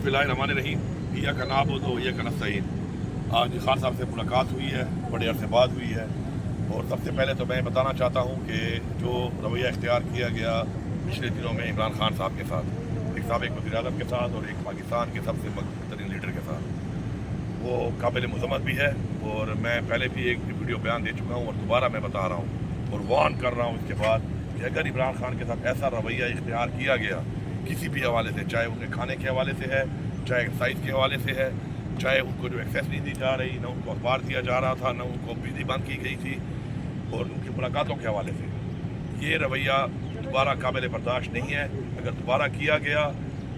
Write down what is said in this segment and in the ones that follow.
बिस्मिल्लाहिर्रहमानिर्रहीम इय्याका नअबुदु व इय्याका नस्तईन। आज खान साहब से मुलाकात हुई है, बड़े अरसे बाद हुई है। और सबसे पहले तो मैं बताना चाहता हूँ कि जो रवैया इख्तियार किया गया पिछले दिनों में इमरान खान साहब के साथ, एक साबिक़ वज़ीर आज़म के साथ और एक पाकिस्तान के सबसे मकबूल तरीन लीडर के साथ, वो काबिल मज़म्मत भी है। और मैं पहले भी एक वीडियो बयान दे चुका हूँ और दोबारा मैं बता रहा हूँ और वार्न कर रहा हूँ इसके बाद कि अगर इमरान खान के साथ ऐसा रवैया इख्तियार किया गया किसी भी हवाले से, चाहे उनके खाने के हवाले से है, चाहे एक्सरसाइज के हवाले से है, चाहे उनको जो एक्सेस नहीं दी जा रही, ना उनको अखबार दिया जा रहा था, ना उनको बिजली बंद की गई थी, और उनकी मुलाकातों के हवाले से, ये रवैया दोबारा काबिल बर्दाश्त नहीं है। अगर दोबारा किया गया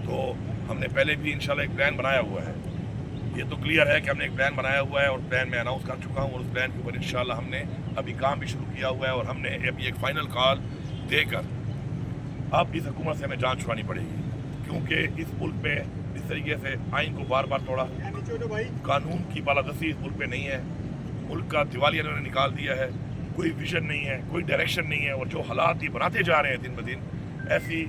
तो हमने पहले भी इंशाल्लाह एक प्लान बनाया हुआ है। ये तो क्लियर है कि हमने एक प्लान बनाया हुआ है और प्लान मैं अनाउंस कर चुका हूँ और उस प्लान के ऊपर इंशाल्लाह हमने अभी काम भी शुरू किया हुआ है। और हमने अभी एक फ़ाइनल कॉल देकर अब इस हुकूमत से हमें जान छुड़ानी पड़ेगी, क्योंकि इस मुल्क में इस तरीके से आइन को बार बार तोड़ा, कानून की बालादस्ती इस मुल्क में नहीं है, मुल्क का दिवालिया इन्होंने निकाल दिया है, कोई विजन नहीं है, कोई डायरेक्शन नहीं है। और जो हालात ये बनाते जा रहे हैं दिन ब दिन, ऐसी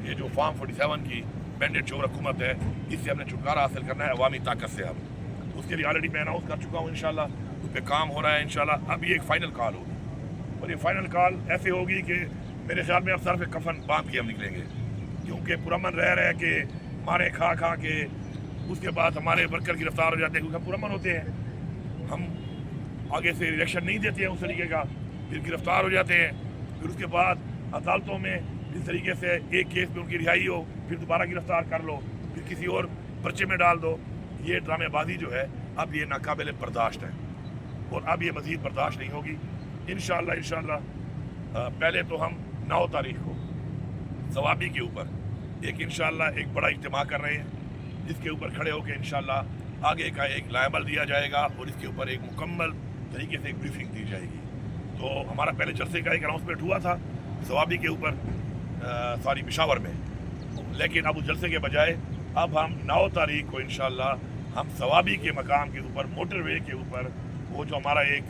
ये जो फार्म 47 की बैंडेड चोर हुकूमत है, इससे हमने छुटकारा हासिल करना है अवामी ताकत से। अब तो उसके लिए ऑलरेडी मैं अनाउंस कर चुका हूँ, इंशाल्लाह उस पर काम हो रहा है। इंशाल्लाह अब ये एक फ़ाइनल कॉल होगी और ये फ़ाइनल कॉल ऐसे होगी कि मेरे ख्याल में अब सर पे कफन बांध के हम निकलेंगे, क्योंकि पुरअमन रह के मारे खा के उसके बाद हमारे वर्कर गिरफ्तार हो जाते हैं, क्योंकि हम पुरअमन होते हैं, हम आगे से इलेक्शन नहीं देते हैं उस तरीके का, फिर गिरफ्तार हो जाते हैं, फिर उसके बाद अदालतों में इस तरीके से एक केस में उनकी रिहाई हो, फिर दोबारा गिरफ्तार कर लो, फिर किसी और पर्चे में डाल दो। ये ड्रामेबाजी जो है अब ये नाकाबिल बर्दाश्त है और अब ये मज़ीद बर्दाश्त नहीं होगी। इंशाल्लाह पहले तो हम 9 तारीख को सवाबी के ऊपर एक बड़ा इज्तिमा कर रहे हैं, जिसके ऊपर खड़े होकर इंशाल्लाह आगे का एक लायबल दिया जाएगा और इसके ऊपर एक मुकम्मल तरीके से एक ब्रीफिंग दी जाएगी। तो हमारा पहले जलसे का एक अनाउंसमेंट हुआ था सवाबी के ऊपर पेशावर में, लेकिन अब उस जलसे के बजाय अब हम 9 तारीख को इंशाल्लाह हम सवाबी के मकाम के ऊपर मोटरवे के ऊपर वो जो हमारा एक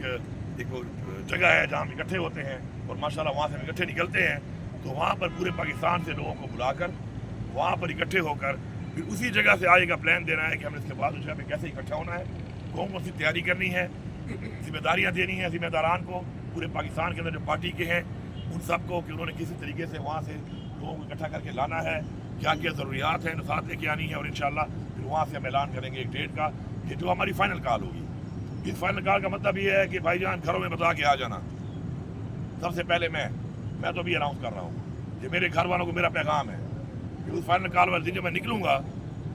जगह है जहाँ हम इकट्ठे होते हैं और माशाल्लाह वहाँ से हम इकट्ठे निकलते हैं, तो वहाँ पर पूरे पाकिस्तान से लोगों को बुलाकर वहाँ पर इकट्ठे होकर फिर उसी जगह से आगे का प्लान देना है कि हमें इसके बाद उस जगह पे कैसे इकट्ठा होना है, कौन सी तैयारी करनी है, जिम्मेदारियाँ देनी है जिम्मेदारान को, पूरे पाकिस्तान के अंदर जो पार्टी के हैं उन सबको, कि उन्होंने किसी तरीके से वहाँ से लोगों को इकट्ठा करके लाना है, क्या क्या ज़रूरियात हैं साथ लेके आनी है। और इंशाल्लाह फिर वहाँ से हम ऐलान करेंगे एक डेट का कि जो हमारी फ़ाइनल कॉल होगी। इस फाइनल कॉल का मतलब ये है कि भाईजान घरों में बता के आ जाना। सबसे पहले मैं तो भी अनाउंस कर रहा हूँ कि मेरे घर वालों को मेरा पैगाम है कि उस फाइनल कॉल वाले दिन जब मैं निकलूँगा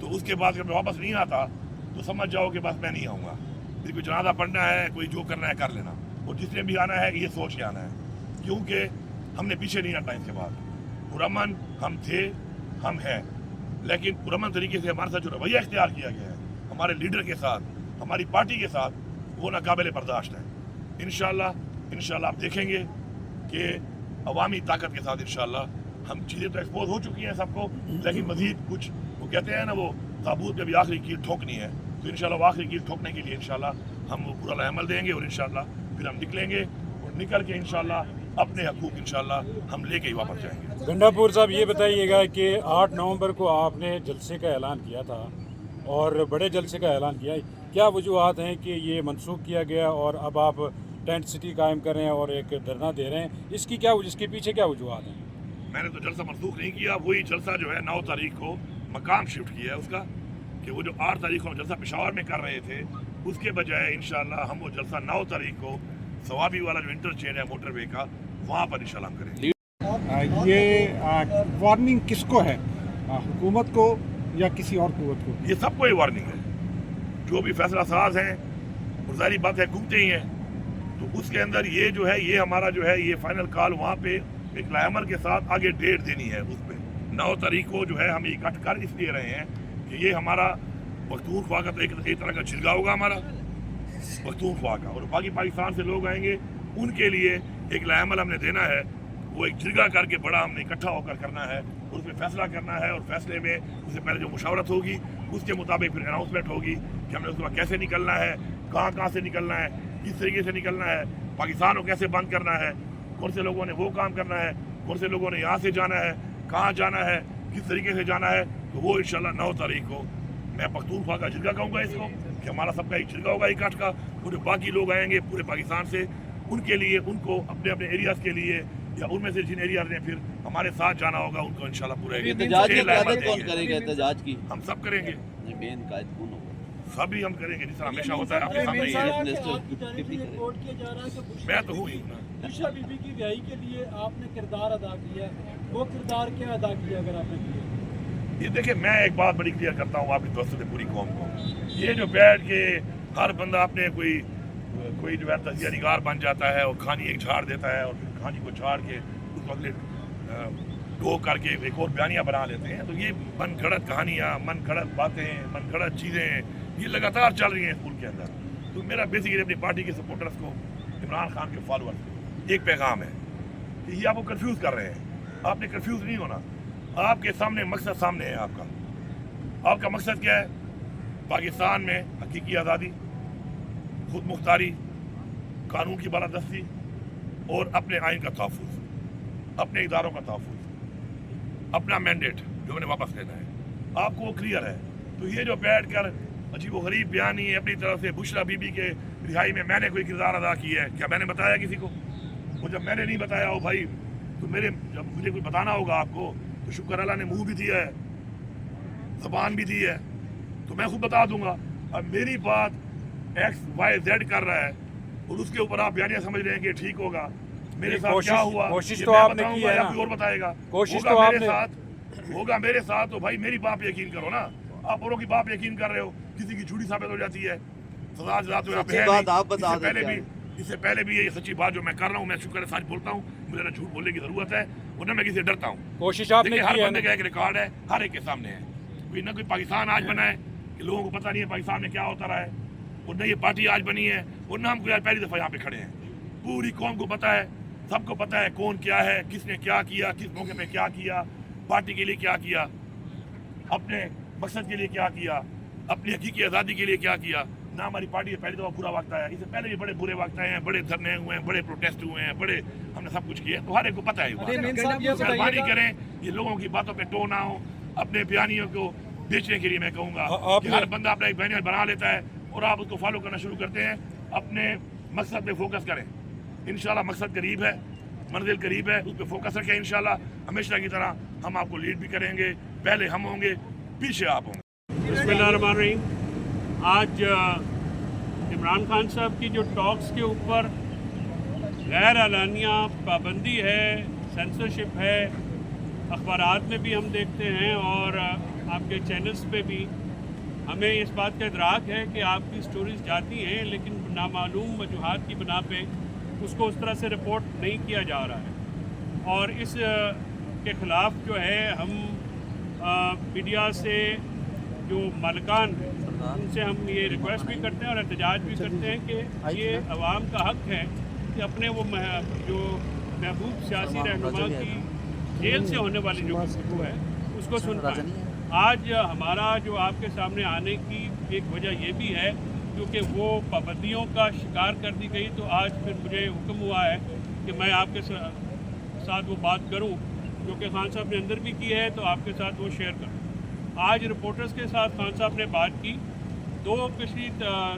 तो उसके बाद जब मैं वापस नहीं आता तो समझ जाओ कि बस मैं नहीं आऊँगा, फिर कोई जनाजा पढ़ना है, कोई जो करना है कर लेना, और जिसने भी आना है ये सोच के आना है, क्योंकि हमने पीछे नहीं हटना। इसके बाद पुरअमन हम थे, हम हैं, लेकिन पुरअमन तरीके से हमारे साथ जो रवैया इख्तियार किया गया है हमारे लीडर के साथ, हमारी पार्टी के साथ, वो नाकाबिल बर्दाश्त है। इंशाल्लाह आप देखेंगे कि अवामी ताकत के साथ इंशाल्लाह हम चीज़ें तो एक्सपोज हो चुकी हैं सबको, लेकिन मज़ीद कुछ वो कहते हैं ना, वो ताबूत में भी आखिरी कील ठोकनी है, तो इंशाल्लाह आखिरी कील ठोकने के लिए इंशाल्लाह हम वो पूरा अमल देंगे और इंशाल्लाह फिर हम निकलेंगे और निकल के इंशाल्लाह अपने हकूक़ इंशाल्लाह हम लेके ही वापस जाएंगे। गंडापुर साहब ये बताइएगा कि 8 नवंबर को आपने जलसे का ऐलान किया था और बड़े जलसे का ऐलान किया, क्या वजूहत हैं कि ये मनसूख किया गया और अब आप टेंट सिटी कायम कर रहे हैं और एक धरना दे रहे हैं, इसके पीछे क्या वजूहत हैं? मैंने तो जलसा मनसूख नहीं किया, वही जलसा जो है 9 तारीख को मकाम शिफ्ट किया है उसका, कि वो जो 8 तारीख को हम जलसा पेशावर में कर रहे थे उसके बजाय इंशाल्लाह हम वो जलसा 9 तारीख को सवाबी वाला जो इंटरचेंज है मोटरवे का, वहाँ पर इंशाल्लाह हम करेंगे। ये वार्निंग किसको है, हुकूमत को या किसी और कुव्वत को? ये सबको ये वार्निंग है, जो भी फैसला साज हैं और ज़ाहिर बात है घूमते ही हैं, तो उसके अंदर ये जो है ये हमारा जो है ये फाइनल कॉल वहाँ पे एक लायमल के साथ आगे डेट देनी है। उस पर 9 तारीख को जो है हम इकट्ठ कर इसलिए रहे हैं कि ये हमारा पख्तूनख्वा का तो एक तरह का छिलगा होगा हमारा पख्तूनख्वा का, और बाकी पाकिस्तान से लोग आएंगे उनके लिए एक लायमल हमने देना है, वो एक जिरगा करके बड़ा हमने इकट्ठा होकर करना है, उसमें फैसला करना है, और फैसले में उससे पहले जो मुशावरत होगी उसके मुताबिक फिर अनाउंसमेंट होगी कि हमने उसके बाद कैसे निकलना है, कहाँ से निकलना है, किस तरीके से निकलना है, पाकिस्तान को कैसे बंद करना है, कौन से लोगों ने वो काम करना है, कौन से लोगों ने यहाँ से जाना है, कहाँ जाना है, किस तरीके से जाना है, तो वो इंशाल्लाह 9 तारीख को मैं पख्तूनख्वा का जिरगा कहूँगा इसको कि हमारा सबका एक जिरगा होगा इकट्ठ का, और जो बाकी लोग आएंगे पूरे पाकिस्तान से उनके लिए, उनको अपने अपने एरियाज़ के लिए या उनमें से जिन एरिया ने फिर हमारे साथ जाना होगा उनको इंशाल्लाह पूरे एहतजाज की क़यादत कौन करेगा? एहतजाज की हम सब करेंगे, मेन कायद कौन होगा? सभी हम करेंगे जिस तरह हमेशा होता है आपके सामने ही है। मैं तो हूँ ही ना। बुशरा बीबी की रिहाई के लिए आपने किरदार अदा किया, वो किरदार क्या अदा किया अगर आपने किया? ये देखिए, मैं एक बात बड़ी क्लियर करता हूँ आपकी दोस्तों से पूरी कौम को, ये जो बैठ के हर बंदा अपने कोई जो है तजिया निगार बन जाता है और कहानी एक झाड़ देता है और फिर कहानी को झाड़ के उसको अगले टो करके एक और बयानियाँ बना लेते हैं, तो ये मन घड़त कहानियाँ, मन घड़त बातें, मन घड़त चीज़ें ये लगातार चल रही हैं स्कूल के अंदर। तो मेरा बेसिकली अपनी पार्टी के सपोर्टर्स को, इमरान खान के फॉलोअर्स को एक पैगाम है कि ये आपको कंफ्यूज कर रहे हैं। आपने कंफ्यूज नहीं होना, आपके सामने मकसद सामने है। आपका मकसद क्या है? पाकिस्तान में हकीकी आज़ादी, खुद मुख्तारी, कानून की बालादस्ती और अपने आइन का तहफ़्फ़ुज़, अपने इदारों का तहफ़्फ़ुज़, अपना मैंडेट जो उन्हें वापस लेना है। आपको वो क्लियर है। तो ये जो बैठ कर अजीब व गरीब बयानी अपनी तरफ से बुशरा बीबी के रिहाई में मैंने कोई किरदार अदा किया है, क्या मैंने बताया किसी को? वो जब मैंने नहीं बताया हो भाई, तो जब मुझे कुछ बताना होगा आपको, तो शुक्र अल्लाह ने मुंह भी दिया है, ज़बान भी दी है, तो मैं खुद बता दूंगा। अब मेरी बात XYZ कर रहा है और उसके ऊपर आप बयानियां समझ रहे हैं कि ठीक होगा, मेरे साथ क्या हुआ कोशिश ये तो मैं आपने बताऊंगा की है या ना। कोई और बताएगा। कोशिश होगा तो मेरे आपने साथ, होगा मेरे साथ, तो भाई मेरी बात पे यकीन करो ना। आप औरों की बात पे यकीन कर रहे हो, किसी की झूठी साबित हो जाती है, सजा जजा तो यहाँ पे है बात नहीं। आप बता देते इससे पहले भी ये सच्ची बात जो मैं कर रहा हूँ, मैं शुक्र है सच बोलता हूँ, मुझे ना झूठ बोलने की जरूरत है और ना मैं किसी से डरता हूँ। कोशिश आपने देखिए, हर की है बंदे ना। का एक रिकॉर्ड है, हर एक के सामने है। कोई ना कोई पाकिस्तान आज बना है कि लोगों को पता नहीं है पाकिस्तान में क्या होता रहा है, और न ये पार्टी आज बनी है, और न हम कोई पहली दफ़ा यहाँ पे खड़े हैं। पूरी कौम को पता है, सबको पता है कौन क्या है, किसने क्या किया, किस मौके पे क्या किया, पार्टी के लिए क्या किया, अपने मकसद के लिए क्या किया, अपनी हकीकी आज़ादी के लिए क्या किया। ना हमारी पार्टी पहली दफ़ा बुरा वक्त आया, इससे पहले भी बड़े बुरे वक्त आए हैं, बड़े धरने हुए हैं, बड़े प्रोटेस्ट हुए हैं, बड़े हमने सब कुछ किया, तो हर एक को पता है। मेहरबानी करें, ये लोगों की बातों पे टो ना हो। अपने बयानियों को बेचने के लिए मैं कहूँगा कि हर बंदा अपना एक बयानिया बना लेता है और आप उसको फॉलो करना शुरू करते हैं। अपने मकसद पे फोकस करें, इंशाल्लाह मकसद करीब है, मंजिल करीब है, उस पर फोकस रखें। इंशाल्लाह हमेशा की तरह हम आपको लीड भी करेंगे, पहले हम होंगे, पीछे आप होंगे। बिस्मिल्लाहिर्रहमानिर्रहीम। आज इमरान खान साहब की जो टॉक्स के ऊपर गैर एलानिया पाबंदी है, सेंसरशिप है, अखबारात में भी हम देखते हैं और आपके चैनल्स पे भी हमें इस बात का इदराक है कि आपकी स्टोरीज जाती हैं, लेकिन नामालूम वजूहात की बिना पे उसको उस तरह से रिपोर्ट नहीं किया जा रहा है। और इस के ख़िलाफ़ जो है हम मीडिया से जो मालिकान उनसे हम ये रिक्वेस्ट भी करते हैं और एहतजाज भी करते हैं कि ये अवाम का हक़ है कि अपने वो जो महबूब सियासी रहनुमा की जेल से होने वाली जो गुफ्तगू है उसको सुन पाएँ। आज हमारा जो आपके सामने आने की एक वजह ये भी है क्योंकि वो पाबंदियों का शिकार कर दी गई, तो आज फिर मुझे हुक्म हुआ है कि मैं आपके साथ वो बात करूं जो कि खान साहब ने अंदर भी की है, तो आपके साथ वो शेयर करूं। आज रिपोर्टर्स के साथ खान साहब ने बात की 2 पिछली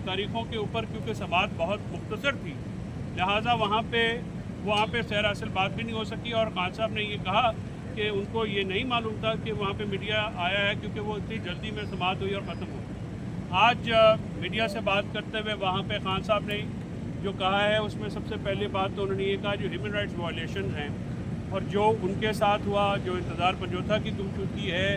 तारीख़ों के ऊपर, क्योंकि समाअत बहुत मुख्तसर थी, लिहाजा वहाँ पे सैर हासिल बात भी नहीं हो सकी। और खान साहब ने ये कहा कि उनको ये नहीं मालूम था कि वहाँ पे मीडिया आया है, क्योंकि वो इतनी जल्दी में समाअत हुई और ख़त्म हुई। आज मीडिया से बात करते हुए वहाँ पे खान साहब ने जो कहा है उसमें सबसे पहली बात तो उन्होंने ये कहा जो ह्यूमन राइट्स वायलेशन हैं और जो उनके साथ हुआ, जो इंतज़ार पंजोथा की गुमशुदगी है,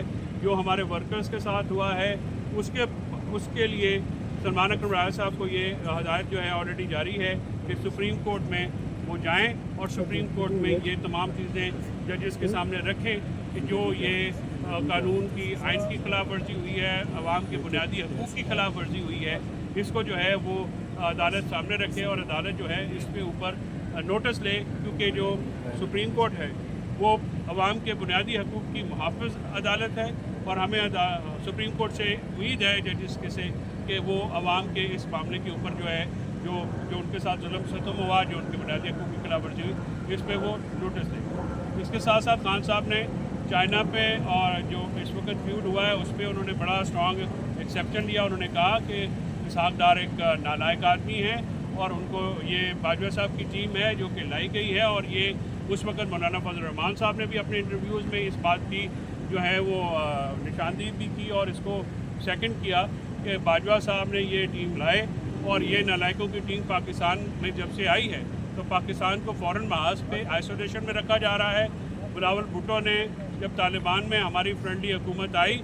जो हमारे वर्कर्स के साथ हुआ है, उसके लिए सलमान अकरम राय साहब को ये हदायत जो है ऑलरेडी जारी है कि सुप्रीम कोर्ट में वो जाएं और सुप्रीम कोर्ट में ये तमाम चीज़ें जजेस के सामने रखें कि जो ये कानून की, आइन की खिलाफ वर्जी हुई है, अवाम के बुनियादी हकूक़ की खिलाफ वर्जी हुई है, इसको जो है वो अदालत सामने रखे और अदालत जो है इसके ऊपर नोटिस ले, क्योंकि जो सुप्रीम कोर्ट है वो अवाम के बुनियादी हकूक़ की मुहाफ़िज़ अदालत है और हमें सुप्रीम कोर्ट से उम्मीद है जजिस के से कि वो अवाम के इस मामले के ऊपर जो है जो उनके साथ जुल्म सितम हुआ, जो उनके बुनियादी हकूक़ की खिलाफ वर्जी हुई, इस पर वो नोटिस दें। इसके साथ साथ खान साहब ने चाइना पे और जो इस वक्त फ्यूड हुआ है उस पर उन्होंने बड़ा स्ट्रॉन्ग एक्सेप्शन लिया। उन्होंने कहा कि इसहाक डार एक नालायक आदमी है और उनको ये बाजवा साहब की टीम है जो कि लाई गई है। और ये उस वक्त मौलाना फजल रहमान साहब ने भी अपने इंटरव्यूज़ में इस बात की जो है वो निशानदेही भी की और इसको सेकंड किया कि बाजवा साहब ने ये टीम लाए और ये नालायकों की टीम पाकिस्तान में जब से आई है तो पाकिस्तान को फ़ौरन महाज पे आइसोलेशन में रखा जा रहा है। बिलावल भुट्टो ने जब तालिबान में हमारी फ्रेंडली हुकूमत आई,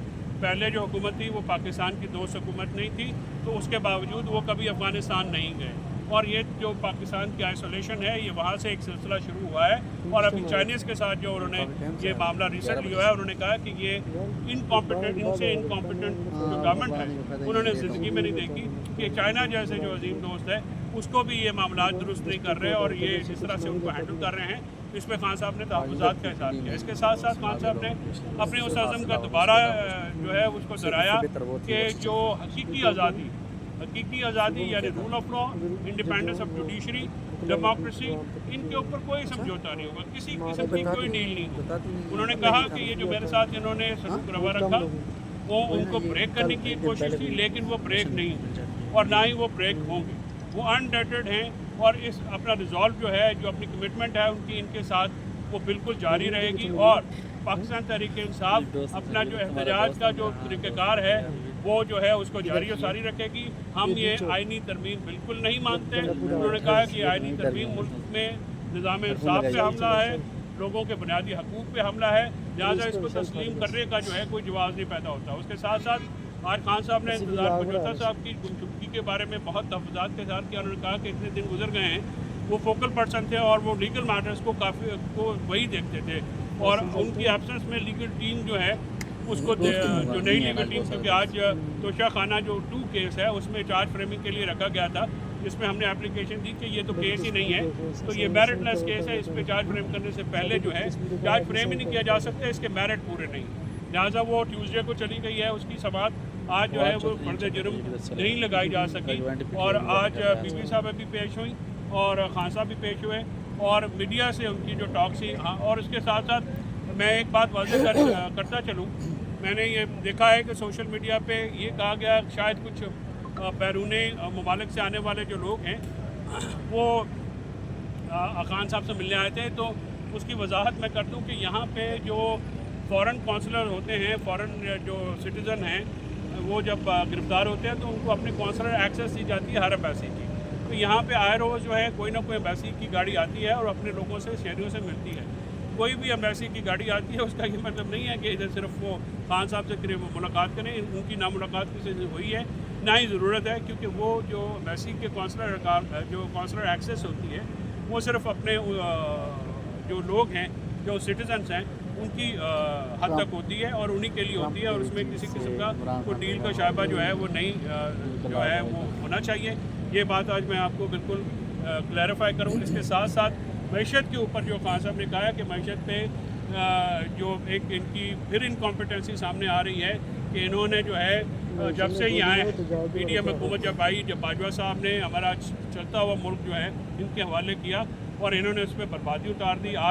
पहले जो हुकूमत थी वो पाकिस्तान की दोस्त हुकूमत नहीं थी, तो उसके बावजूद वो कभी अफ़गानिस्तान नहीं गए। और ये जो पाकिस्तान की आइसोलेशन है ये वहाँ से एक सिलसिला शुरू हुआ है। और अभी चाइनीज़ के साथ जो उन्होंने ये मामला रिसेंटली हुआ है, उन्होंने कहा कि ये इनसे इनकॉम्पिटेंट जो गवर्नमेंट है उन्होंने ज़िंदगी में नहीं देखी कि चाइना जैसे जो अजीम दोस्त है उसको भी ये मामला दुरुस्त नहीं कर रहे और ये जिस तरह से उनको हैंडल कर रहे हैं, इस पर खान साहब ने तहफ़्फ़ुज़ात का इज़हार किया। इसके साथ साथ खान साहब ने अपने उस अज़म का दोबारा जो है उसको दोहराया कि जो हकीकी आज़ादी यानी rule of law, independence of judiciary, democracy, इनके ऊपर कोई समझौता नहीं होगा, किसी किस्म की कोई डील नहीं होगी। उन्होंने कहा कि ये जो मेरे साथ इन्होंने सलूक रवा रखा वो उनको ब्रेक करने की कोशिश थी, लेकिन वो ब्रेक नहीं हुई और ना ही वो ब्रेक होंगे। वो अनडेटेड हैं और इस अपना रिजॉल्व जो है, जो अपनी कमिटमेंट है उनकी इनके साथ वो बिल्कुल जारी रहेगी। और पाकिस्तान तहरीक इंसाफ अपना जो एहतजाज का जो तरीक़ाकार है वो जो है उसको जारी और सारी रखेगी। हम ये आइनी तरमीम बिल्कुल नहीं मानते। उन्होंने कहा कि आइनी तरमीम मुल्क में निज़ाम इंसाफ पे हमला है, लोगों के बुनियादी हकूक़ पे हमला है, लिहाजा इसको तस्लीम करने का जो है कोई जवाब नहीं पैदा होता। उसके साथ साथ आज खान साहब ने इंतज़ार बजोता साहब की गुमशुदगी के बारे में बहुत तहफ़्फ़ुज़ात के साथ किया। उन्होंने कहा कि इतने दिन गुजर गए हैं, वो फोकल पर्सन थे और वो लीगल मैटर्स को काफ़ी वही देखते थे और उनकी एब्सेंस में लीगल टीम जो है उसको जो नई लीगल टीम, क्योंकि आज तोशा खाना जो 2 केस है उसमें चार्ज फ्रेमिंग के लिए रखा गया था, जिसमें हमने एप्लीकेशन दी कि ये तो केस ही नहीं है, तो ये मेरिटलेस केस है, इस पर चार्ज फ्रेम करने से पहले जो है चार्ज फ्रेम ही नहीं किया जा सकता, इसके मेरिट पूरे नहीं। लिहाजा वो ट्यूसडे को चली गई है उसकी समाअत, आज जो है वो फर्द जुर्म नहीं लगाई जा सकी। और आज बीबी साहब भी पेश हुई और खान साहब भी पेश हुए और मीडिया से उनकी जो टॉक थी। हाँ, और इसके साथ साथ मैं एक बात वाज़ेह करता चलूँ, मैंने ये देखा है कि सोशल मीडिया पे ये कहा गया शायद कुछ बैरूनी ममालिक से आने वाले जो लोग हैं वो खान साहब से मिलने आए थे, तो उसकी वजाहत मैं कर दूँ कि यहाँ पे जो फ़ॉरेन कौंसलर होते हैं, फ़ॉरेन जो सिटीज़न हैं, वो जब गिरफ़्तार होते हैं तो उनको अपनी कौंसलर एक्सेस दी जाती है हर एम्बेसी की। तो यहाँ पे आए रोज़ जो है कोई ना कोई एम्बेसी की गाड़ी आती है और अपने लोगों से, शहरियों से मिलती है। कोई भी एम्बेसी की गाड़ी आती है उसका ये मतलब नहीं है कि इधर सिर्फ वो खान साहब से करीब मुलाकात करें, उनकी ना मुलाकात किसी से हुई है ना ही ज़रूरत है, क्योंकि वो जो एम्बेसी के कौंसलर एक्सेस होती है वो सिर्फ अपने जो लोग हैं, जो सिटीजन्स हैं, उनकी हद तक होती है और उन्हीं के लिए होती है और उसमें किसी किस्म का कोई डील का शायबा जो है वो नहीं जो है वो होना चाहिए। ये बात आज मैं आपको बिल्कुल क्लैरिफाई करूँ। इसके साथ साथ मैशत के ऊपर जो खान साहब ने कहा है कि मैशत पे जो एक इनकी फिर इनकॉम्पिटेंसी सामने आ रही है कि इन्होंने जो है जब से ही आए PDM हुकूमत जब आई, जब बाजवा साहब ने हमारा चलता हुआ मुल्क जो है इनके हवाले किया और इन्होंने उस पर बर्बादी उतार दी। आज